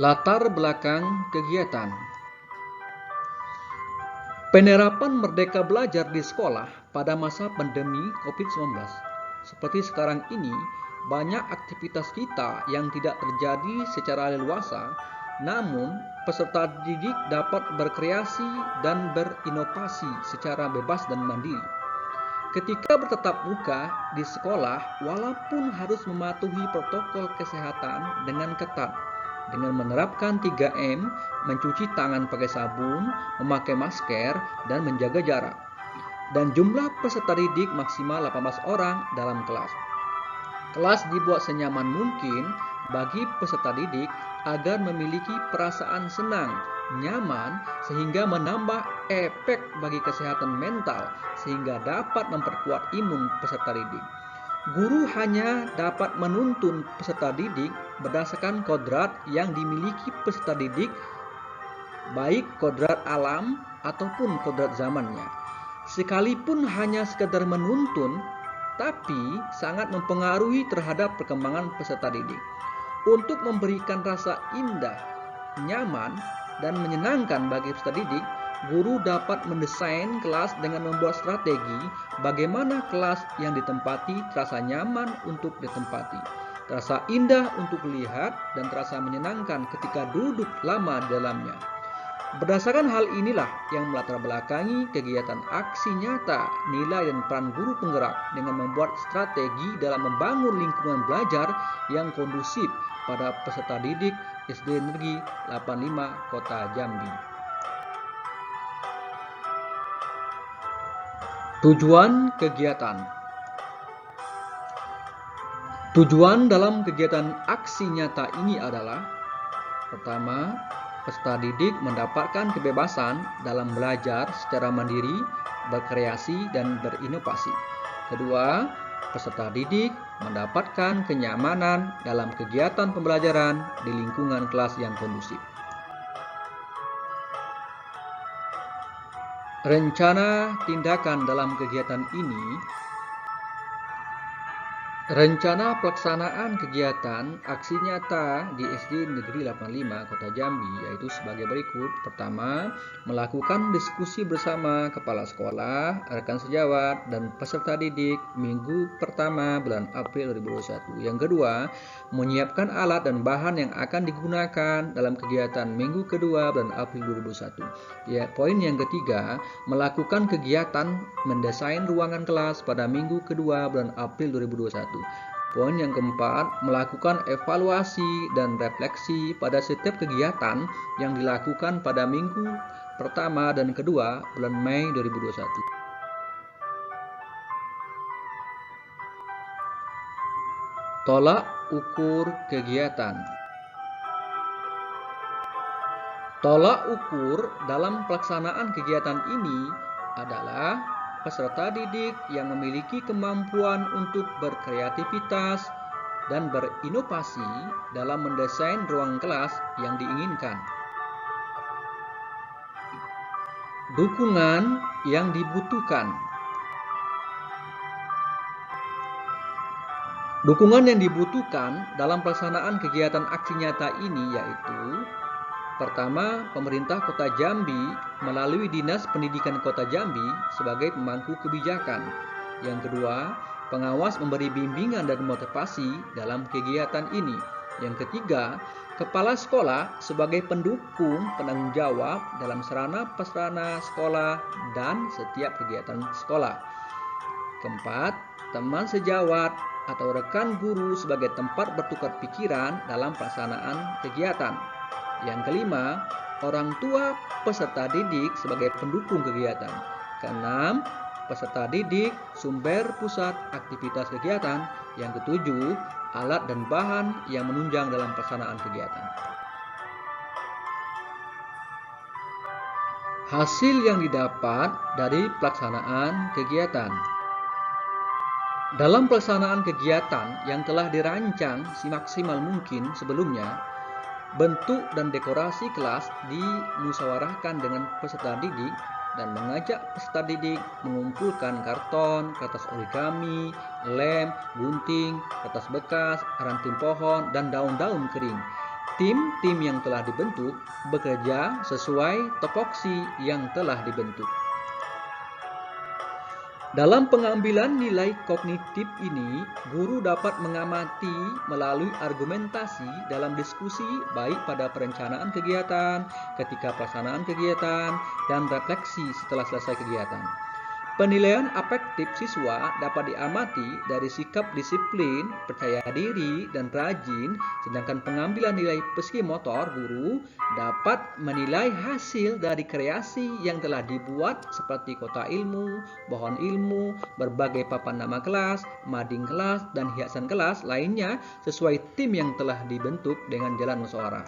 Latar belakang kegiatan. Penerapan Merdeka Belajar di sekolah pada masa pandemi COVID-19. Seperti sekarang ini, banyak aktivitas kita yang tidak terjadi secara leluasa, namun peserta didik dapat berkreasi dan berinovasi secara bebas dan mandiri. Ketika bertatap muka di sekolah, walaupun harus mematuhi protokol kesehatan dengan ketat, dengan menerapkan 3M, mencuci tangan pakai sabun, memakai masker, dan menjaga jarak. Dan jumlah peserta didik maksimal 18 orang dalam kelas. Kelas dibuat senyaman mungkin bagi peserta didik agar memiliki perasaan senang, nyaman, sehingga menambah efek bagi kesehatan mental, sehingga dapat memperkuat imun peserta didik. Guru hanya dapat menuntun peserta didik berdasarkan kodrat yang dimiliki peserta didik, baik kodrat alam ataupun kodrat zamannya. Sekalipun hanya sekedar menuntun, tapi sangat mempengaruhi terhadap perkembangan peserta didik. Untuk memberikan rasa indah, nyaman, dan menyenangkan bagi peserta didik, guru dapat mendesain kelas dengan membuat strategi bagaimana kelas yang ditempati terasa nyaman untuk ditempati, terasa indah untuk dilihat, dan terasa menyenangkan ketika duduk lama di dalamnya. Berdasarkan hal inilah yang melatar belakangi kegiatan aksi nyata, nilai dan peran guru penggerak dengan membuat strategi dalam membangun lingkungan belajar yang kondusif pada peserta didik SD Negeri 85 Kota Jambi. Tujuan kegiatan. Tujuan dalam kegiatan aksi nyata ini adalah: pertama, peserta didik mendapatkan kebebasan dalam belajar secara mandiri, berkreasi, dan berinovasi. Kedua, peserta didik mendapatkan kenyamanan dalam kegiatan pembelajaran di lingkungan kelas yang kondusif. Rencana tindakan dalam kegiatan ini. Rencana pelaksanaan kegiatan aksi nyata di SD Negeri 85 Kota Jambi yaitu sebagai berikut. Pertama, melakukan diskusi bersama kepala sekolah, rekan sejawat, dan peserta didik minggu pertama bulan April 2021. Yang kedua, menyiapkan alat dan bahan yang akan digunakan dalam kegiatan minggu kedua bulan April 2021. Ya, poin yang ketiga, melakukan kegiatan mendesain ruangan kelas pada minggu kedua bulan April 2021. Poin yang keempat, melakukan evaluasi dan refleksi pada setiap kegiatan yang dilakukan pada minggu pertama dan kedua bulan Mei 2021. Tolak ukur kegiatan. Tolak ukur dalam pelaksanaan kegiatan ini adalah peserta didik yang memiliki kemampuan untuk berkreativitas dan berinovasi dalam mendesain ruang kelas yang diinginkan. Dukungan yang dibutuhkan. Dukungan yang dibutuhkan dalam pelaksanaan kegiatan aksi nyata ini yaitu: pertama, pemerintah Kota Jambi melalui Dinas Pendidikan Kota Jambi sebagai pemangku kebijakan. Yang kedua, pengawas memberi bimbingan dan motivasi dalam kegiatan ini. Yang ketiga, kepala sekolah sebagai pendukung penanggung jawab dalam sarana prasarana sekolah dan setiap kegiatan sekolah. Keempat, teman sejawat atau rekan guru sebagai tempat bertukar pikiran dalam pelaksanaan kegiatan. Yang kelima, orang tua peserta didik sebagai pendukung kegiatan. Keenam, peserta didik sumber pusat aktivitas kegiatan. Yang ketujuh, alat dan bahan yang menunjang dalam pelaksanaan kegiatan. Hasil yang didapat dari pelaksanaan kegiatan. Dalam pelaksanaan kegiatan yang telah dirancang semaksimal mungkin sebelumnya, bentuk dan dekorasi kelas dimusyawarahkan dengan peserta didik dan mengajak peserta didik mengumpulkan karton, kertas origami, lem, gunting, kertas bekas, ranting pohon, dan daun-daun kering. tim-tim yang telah dibentuk bekerja sesuai topoksi yang telah dibentuk. Dalam pengambilan nilai kognitif ini, guru dapat mengamati melalui argumentasi dalam diskusi baik pada perencanaan kegiatan, ketika pelaksanaan kegiatan, dan refleksi setelah selesai kegiatan. Penilaian afektif siswa dapat diamati dari sikap disiplin, percaya diri, dan rajin, sedangkan pengambilan nilai psikomotor guru dapat menilai hasil dari kreasi yang telah dibuat seperti kotak ilmu, pohon ilmu, berbagai papan nama kelas, mading kelas, dan hiasan kelas lainnya sesuai tim yang telah dibentuk dengan jalan musyawarah.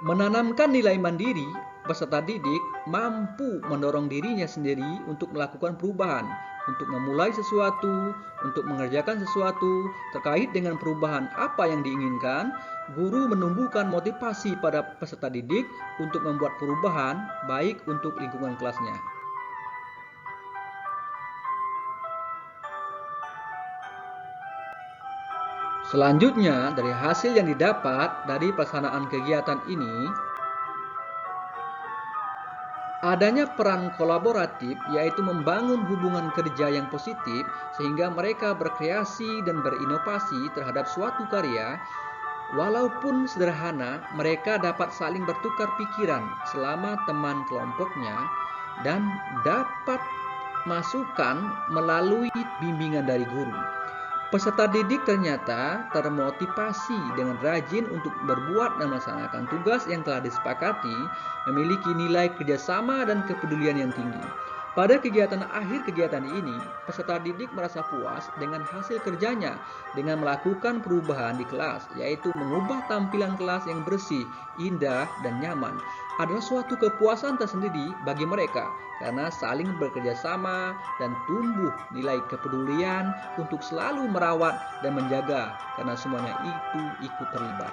Menanamkan nilai mandiri, peserta didik mampu mendorong dirinya sendiri untuk melakukan perubahan, untuk memulai sesuatu, untuk mengerjakan sesuatu terkait dengan perubahan apa yang diinginkan. Guru menumbuhkan motivasi pada peserta didik untuk membuat perubahan baik untuk lingkungan kelasnya. Selanjutnya, dari hasil yang didapat dari pelaksanaan kegiatan ini, adanya peran kolaboratif, yaitu membangun hubungan kerja yang positif sehingga mereka berkreasi dan berinovasi terhadap suatu karya. Walaupun sederhana, mereka dapat saling bertukar pikiran selama teman kelompoknya dan dapat masukan melalui bimbingan dari guru. Peserta didik ternyata termotivasi dengan rajin untuk berbuat dan melaksanakan tugas yang telah disepakati, memiliki nilai kerjasama dan kepedulian yang tinggi. Pada kegiatan akhir kegiatan ini, peserta didik merasa puas dengan hasil kerjanya dengan melakukan perubahan di kelas, yaitu mengubah tampilan kelas yang bersih, indah, dan nyaman. Adalah suatu kepuasan tersendiri bagi mereka karena saling bekerja sama dan tumbuh nilai kepedulian untuk selalu merawat dan menjaga karena semuanya itu ikut terlibat.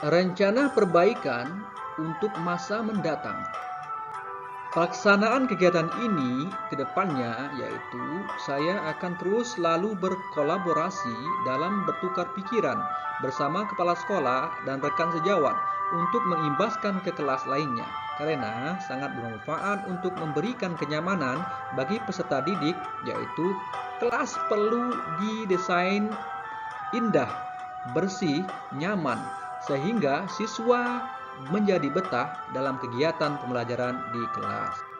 Rencana perbaikan untuk masa mendatang. Pelaksanaan kegiatan ini ke depannya yaitu saya akan terus selalu berkolaborasi dalam bertukar pikiran bersama kepala sekolah dan rekan sejawat untuk mengimbaskan ke kelas lainnya karena sangat bermanfaat untuk memberikan kenyamanan bagi peserta didik, yaitu kelas perlu didesain indah, bersih, nyaman sehingga siswa menjadi betah dalam kegiatan pembelajaran di kelas.